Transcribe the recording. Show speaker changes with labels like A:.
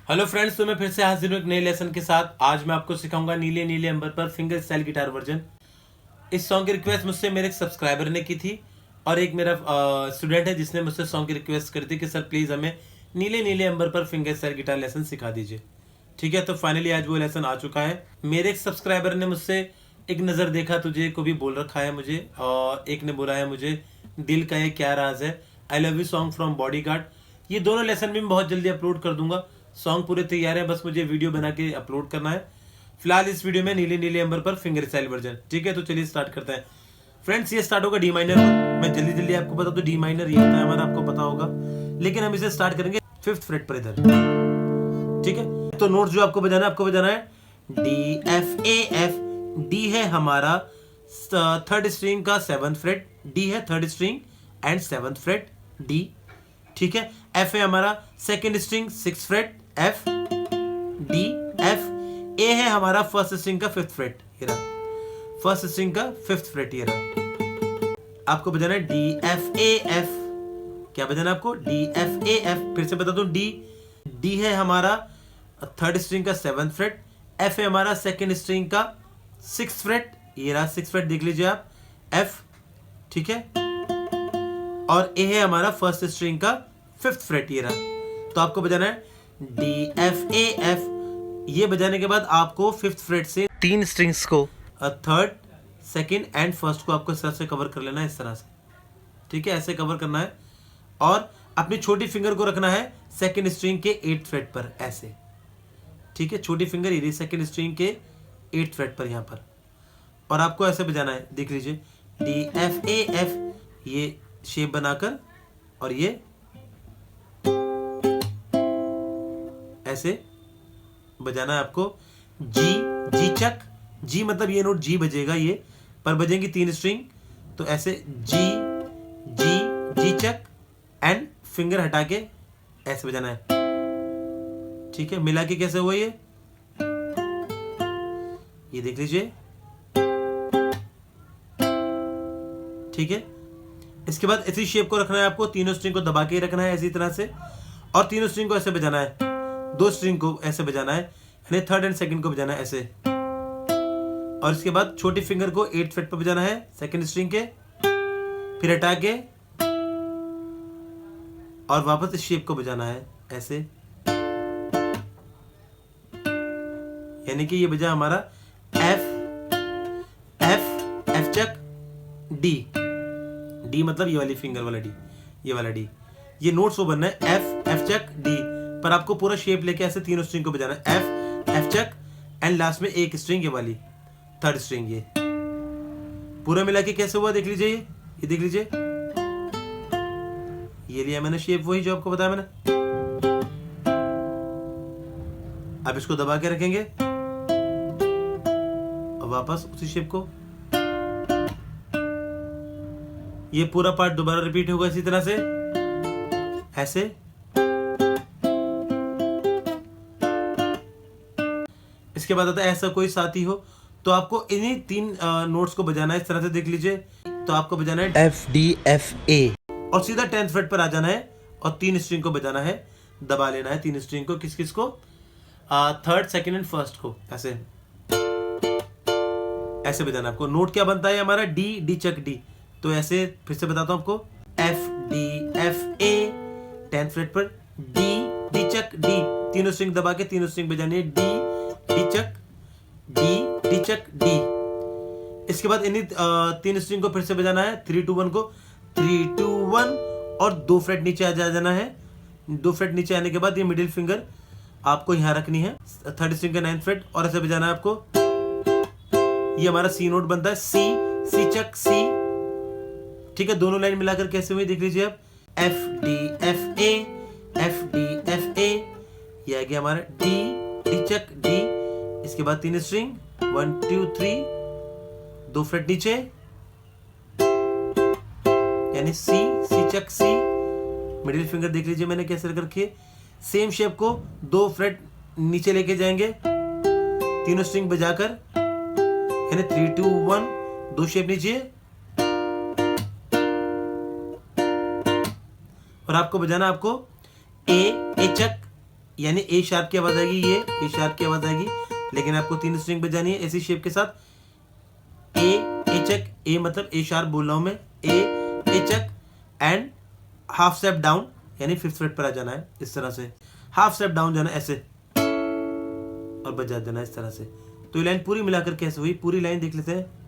A: Hello friends, तो मैं फिर से हाजिर हूँ एक नए लेसन के साथ। आज मैं आपको सिखाऊंगा नीले नीले अंबर पर फिंगर स्टाइल गिटार वर्जन। इस सॉन्ग की रिक्वेस्ट मुझसे मेरे एक सब्सक्राइबर ने की थी और एक मेरा स्टूडेंट है जिसने मुझसे सॉन्ग की रिक्वेस्ट करी थी कि सर प्लीज़ हमें नीले नीले अंबर पर फिंगर स्टाइल गिटार लेसन सिखा दीजिए। ठीक है, तो फाइनली आज वो लेसन आ चुका है। मेरे एक सब्सक्राइबर ने मुझसे एक नज़र देखा तुझे को भी बोल रखा है मुझे, और एक ने बोला है मुझे दिल का ये क्या राज है, I love you song from bodyguard. ये दोनों लेसन भी मैं बहुत जल्दी अपलोड कर दूंगा। सॉन्ग पूरे तैयार है, बस मुझे वीडियो बना के अपलोड करना है। फिलहाल इस वीडियो में नीले नीले अंबर पर फिंगर स्टाइल वर्जन। ठीक है, तो चलिए स्टार्ट करते हैं। फ्रेंड्स, ये स्टार्ट होगा डी माइनर में। मैं जल्दी जल्दी आपको बता दूं, डी माइनर ये होता है हमारा, आपको पता होगा, लेकिन हम इसे स्टार्ट करेंगे 5th फ्रेट पर इधर। ठीक है, तो नोट जो आपको बजाना है, D F A F. D है हमारा 3rd स्ट्रिंग का 7th फ्रेट, डी है 3rd string and 7th freight D. ठीक है, एफ है हमारा 2nd string 6th fret F D F. A है हमारा 1st स्ट्रिंग का 5th फ्रेट, ये रहा 1st स्ट्रिंग का 5th फ्रेट, ये रहा। आपको बजाना है डी एफ ए एफ। क्या बजाना है आपको? D F A F. फिर से बता दूं, डी है हमारा 3rd स्ट्रिंग का 7th फ्रेट, एफ है हमारा 2nd स्ट्रिंग का 6th फ्रेट, ये रहा 6th फ्रेट, देख लीजिए आप, एफ। ठीक है, और ए है हमारा 1st स्ट्रिंग का 5th फ्रेट, ये रहा। तो आपको बजाना है डी एफ ए एफ। ये बजाने के बाद आपको 5th फ्रेट से 3 स्ट्रिंग्स को 3rd, 2nd एंड 1st को आपको इस तरह से कवर कर लेना है, इस तरह से। ठीक है, ऐसे कवर करना है और अपनी छोटी फिंगर को रखना है 2nd स्ट्रिंग के 8th फ्रेट पर, ऐसे। ठीक है, छोटी फिंगर ये 2nd स्ट्रिंग के 8th फ्रेट पर यहाँ पर, और आपको ऐसे बजाना है, देख लीजिए, डी एफ ए एफ, ये शेप बनाकर, और ये ऐसे बजाना है आपको। जी चक, जी मतलब ये नोट जी बजेगा, ये पर बजेंगी 3 स्ट्रिंग, तो ऐसे जी चक एंड फिंगर हटा के ऐसे बजाना है। ठीक है, मिला के कैसे हुआ ये देख लीजिए। ठीक है, इसके बाद इसी शेप को रखना है आपको, तीनों स्ट्रिंग को दबा के रखना है इसी तरह से, और तीनों स्ट्रिंग को ऐसे बजाना है, 2 स्ट्रिंग को ऐसे बजाना है, यानी 3rd एंड 2nd को बजाना है ऐसे। और इसके बाद छोटी फिंगर को 8th फ्रेट पर बजाना है 2nd स्ट्रिंग के, फिर हटा के और वापस इस शेप को बजाना है ऐसे। यानी कि ये बजा हमारा एफ चक डी मतलब ये वाली फिंगर वाला डी, ये वाला डी। ये नोट्स वो बनना है एफ चक डी, पर आपको पूरा शेप लेके ऐसे तीनों स्ट्रिंग को बजाना है, एफ चक एंड लास्ट में एक स्ट्रिंग ये वाली 3rd स्ट्रिंग। ये पूरा मिला के कैसे हुआ देख लीजिए, ये देख लीजिए, ये लिया मैंने शेप, वही जो आपको बताया मैंने। अब इसको दबा के रखेंगे और वापस उसी शेप को, ये पूरा पार्ट दोबारा रिपीट होगा इसी तरह से, ऐसे। इसके बाद आता है ऐसा कोई साथी हो, तो आपको इन्हीं 3 नोट्स को बजाना है इस तरह से, देख लीजिए। तो आपको बजाना है एफ डी एफ ए, और सीधा 10th फ्रेट पर आ जाना है और 3 स्ट्रिंग को बजाना है, दबा लेना है 3 स्ट्रिंग को, किस को, 3rd, 2nd एंड 1st को, ऐसे बजाना आपको। नोट क्या बनता है हमारा? डी चक डी। तो ऐसे फिर से बताता हूं आपको, एफ डी एफ ए, 10th फ्रेट पर, डी चक डी, तीनों स्ट्रिंग दबा के तीनों स्ट्रिंग बजानी है, डी चक डी। इसके बाद इन्हीं 3 स्ट्रिंग को फिर से बजाना है, 3 2 1 को, 3 2 1, और 2 फ्रेट नीचे आ जाना है। 2 फ्रेट नीचे आने के बाद ये मिडिल फिंगर आपको यहां रखनी है, 3rd स्ट्रिंग का 9th फ्रेट, और ऐसे बजाना है आपको। ये हमारा सी नोट बनता है, सी चक सी। ठीक है, दोनों लाइन मिलाकर कैसे हुई देख लीजिए आप, एफ डी एफ ए, ये आ गया हमारा डी चक डी। इसके बाद 3 स्ट्रिंग, 1 2 3, 2 फ्रेट नीचे, यानी सी चक सी। मिडिल फिंगर देख लीजिए मैंने कैसे रख रखी है। सेम शेप को 2 फ्रेट नीचे लेके जाएंगे, तीनों स्ट्रिंग बजाकर, यानी 3 2 1, 2 शेप नीचे, और आपको बजाना आपको ए चक यानी ए शार्प की आवाज आएगी, ये ए शार्प की आवाज आएगी, लेकिन आपको 3 स्ट्रिंग बजानी है ऐसी शेप के साथ। ए चक, ए मतलब ए शार्प बोल रहा हूं मैं, a chuck and half step down, यानी 5th फ्रेट पर आ जाना है इस तरह से, हाफ स्टेप डाउन जाना ऐसे और बजा देना इस तरह से। तो ये लाइन पूरी मिलाकर कैसे हुई, पूरी लाइन देख लेते हैं।